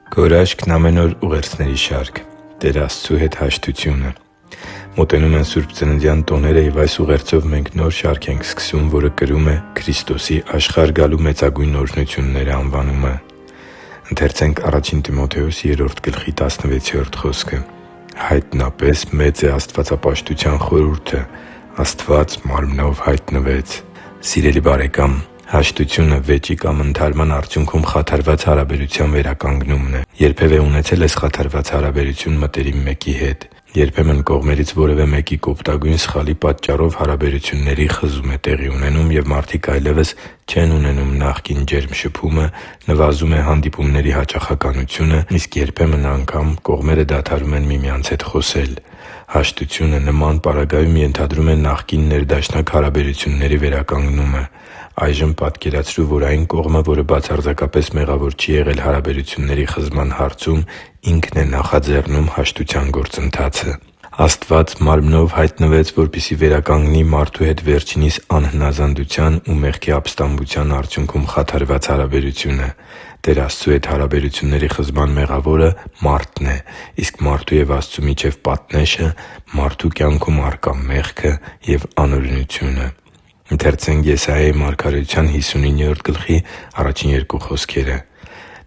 Քո հրաշքն ամեն օր ուղերձների շարք։ Տեր Աստծու հետ հաշտությունը։ Մոտենում են Սուրբ Ծննդյան տոները, և այս ուղերձով մենք նոր շարք ենք սկսում, որը կրում է «Քրիստոսի աշխարհ գալու մեծագույն օրհնությունները» անվանումը։ «Հայտնապես մեծ է աստվածապաշտության խորհուրդը. Աստված մարմնով հայտնվեց» (Ա Տիմոթեոս 3․16)։ Սիրելի՛ բարեկամ, հաշտությունը վեճի կամ ընդհարման արդյունքում խաթարված հարաբերության վերականգնումն է։ Երբևէ ունեցե՞լ ես խաթարված հարաբերություն մտերիմ մեկի հետ։ Երբեմն կողմերից որևէ մեկի կոպտագույն սխալի պատճառով հարաբերությունների խզում է տեղի ունենում, և մարդիկ այլևս չեն ունենում նախկին ջերմ շփումը, նվազում է հանդիպումների հաճախականությունը, իսկ երբեմն անգամ կողմերը դադարում են միմյանց հետ խոսել։ Հաշտությունը նման պարագայում ենթադրում է նախկին ներդաշնակ հարաբերությունների վերականգնումը։ Այժմ պատկերացրու, որ այն կողմը, որը բացարձակապես մեղավոր չի եղել հարաբերությունների խզման հարցում, ինքն է նախաձեռնում հաշտության գործընթացը։ Աստված մարմնով հայտնվեց, որպեսզի վերականգնի մարդու հետ վերջինիս անհնազանդության ու մեղքի ապստամբության արդյունքում խաթարված հարաբերությունը։ Տեր Աստծու հետ հարաբերությունների խզման մեղավորը մարդն է, իսկ մարդու և Աստծու միջև պատնեշը մարդու կյանքում առկա մեղքը և անօրենությունը։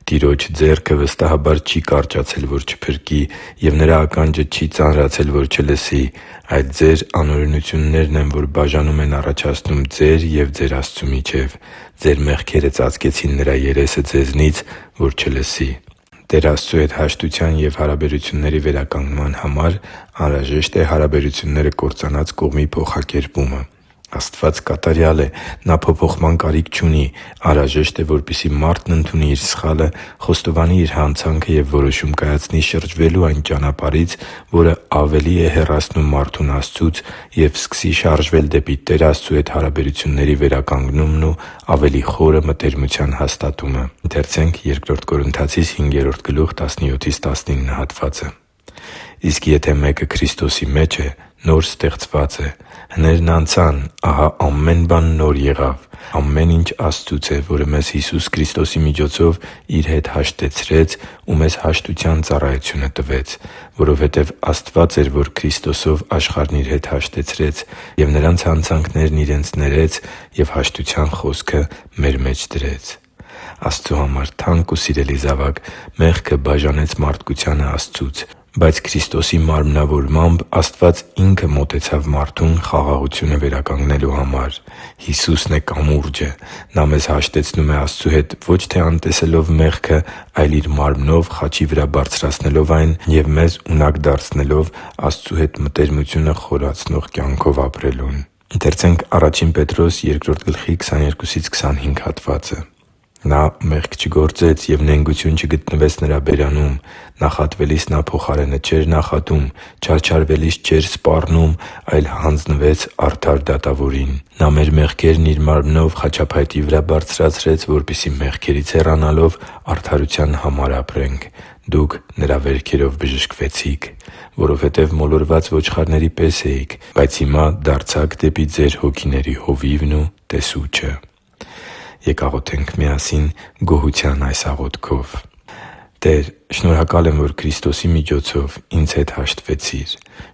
«Տիրոջ ձեռքը վստահաբար չի կարճացել, որ չփրկի, և Նրա ականջը չի ծանրացել, որ չլսի, այլ ձեր անօրենություններն են, որ բաժանում են առաջացնում ձեր և ձեր Աստծու միջև. ձեր մեղքերը ծածկեցին Նրա երեսը ձեզնից, որ չլսի» (Եսայիա 59:1-3)։ Տեր Աստծու հետ հաշտության և հարաբերությունների վերականգնման համար անհրաժեշտ է հարաբերությունները կործանած կողմի փոխակերպումը։ Աստված կատարյալ է։ Նա փոփոխման կարիք չունի։ Անհրաժեշտ է, որպեսզի մարդն ընդունի իր սխալը, խոստովանի իր հանցանքը և որոշում կայացնի շրջվելու այն ճանապարհից, որը ավելի է հեռացնում մարդուն Աստծուց, և սկսի շարժվել դեպի Տեր Աստծու հետ հարաբերությունների վերականգնումն ու ավելի խորը մտերմության հաստատումը։ «Իսկ եթե մեկը Քրիստոսի մեջ է, նոր ստեղծված է. հներն անցան, ահա ամեն բան նոր եղավ։ Ամեն ինչ Աստծուց է, որը մեզ Հիսուս Քրիստոսի միջոցով Իր հետ հաշտեցրեց ու մեզ հաշտության ծառայությունը տվեց։ Որովհետև Աստված էր, որ Քրիստոսով աշխարհն Իր հետ հաշտեցրեց և նրանց հանցանքներն իրենց ներեց և հաշտության խոսքը մեր մեջ դրեց» (Բ Կորնթացիս 5:17-19)։ Աստծու համար թանկ ու սիրելի՛ զավակ, մեղքը բաժանեց մարդկությանը Աստծուց։ Բայց Քրիստոսի մարմնավորմամբ Աստված Ինքը մոտեցավ մարդուն խաղաղությունը վերականգնելու համար։ Հիսուսն է կամուրջը։ Նա մեզ հաշտեցնում է Աստծու հետ ոչ թե անտեսելով մեղքը, այլ Իր մարմնով խաչի վրա բարձրացնելով այն և մեզ ունակ դարձնելով Աստծու հետ մտերմությունը խորացնող կյանքով ապրելուն։ «Նա մեղք չգործեց և նենգություն չգտնվեց Նրա բերանում։ Նախատվելիս Նա փոխարենը չէր նախատում, չարչարվելիս չէր սպառնում, այլ հանձնվեց արդար դատավորին։ Նա մեր մեղքերն Իր մարմնով խաչափայտի վրա բարձրացրեց, որպեսզի մեղքերից հեռանալով արդարության համար ապրենք։ Դուք Նրա վերքերով բժշկվեցիք։ Որովհետև մոլորված ոչխարների պես էիք, բայց հիմա դարձաք դեպի ձեր հոգիների Հովիվն ու Տեսուչը» (Ա Պետրոս 2:20-25)։ Եկա՛ղ աղոթենք միասին գոհության այս աղոթքով. «Տե՛ր, շնորհակալ եմ, որ Քրիստոսի միջոցով ինձ հետ հաշտվեցիր։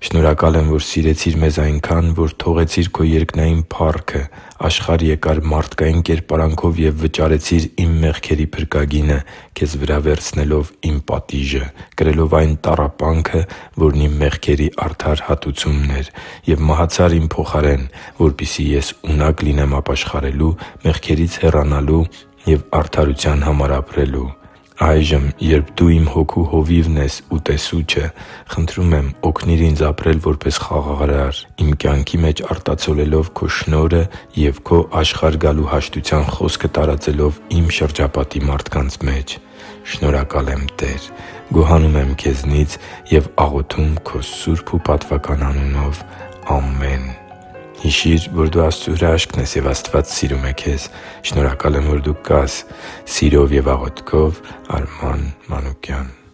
Շնորհակալ եմ, որ սիրեցիր մեզ այնքան, որ թողեցիր Քո երկնային փառքը, աշխարհ եկար մարդկային կերպարանքով և վճարեցիր իմ մեղքերի փրկագինը՝ Քեզ վրա վերցնելով իմ պատիժը, կրելով այն տառապանքը, որն իմ մեղքերի արդար հատուցումն էր, և մահացար իմ փոխարեն, որպեսզի ես ունակ լինեմ ապաշխարելու, մեղքերից հեռանալու և արդարության համար ապրելու։ Այժմ, երբ Դու իմ հոգու Հովիվն ես ու Տեսուչը, խնդրում եմ, օգնիր ինձ ապրել որպես խաղաղարար՝ իմ կյանքի մեջ արտացոլելով Քո շնորհը և Քո աշխարհ գալու հաշտության խոսքը տարածելով իմ շրջապատի մարդկանց մեջ։ Շնորհակալ եմ, Տե՛ր։ Գոհանում եմ Քեզնից և աղոթում Քո սուրբ ու պատվական անունով։ Ամեն»։ Հիշի՛ր, որ դու Աստծո հրաշքն ես, և Աստված սիրում է քեզ։ Շնորհակալ եմ, որ դու կա՛ս։ Սիրով և աղոթքով, Արման Մանուկյան։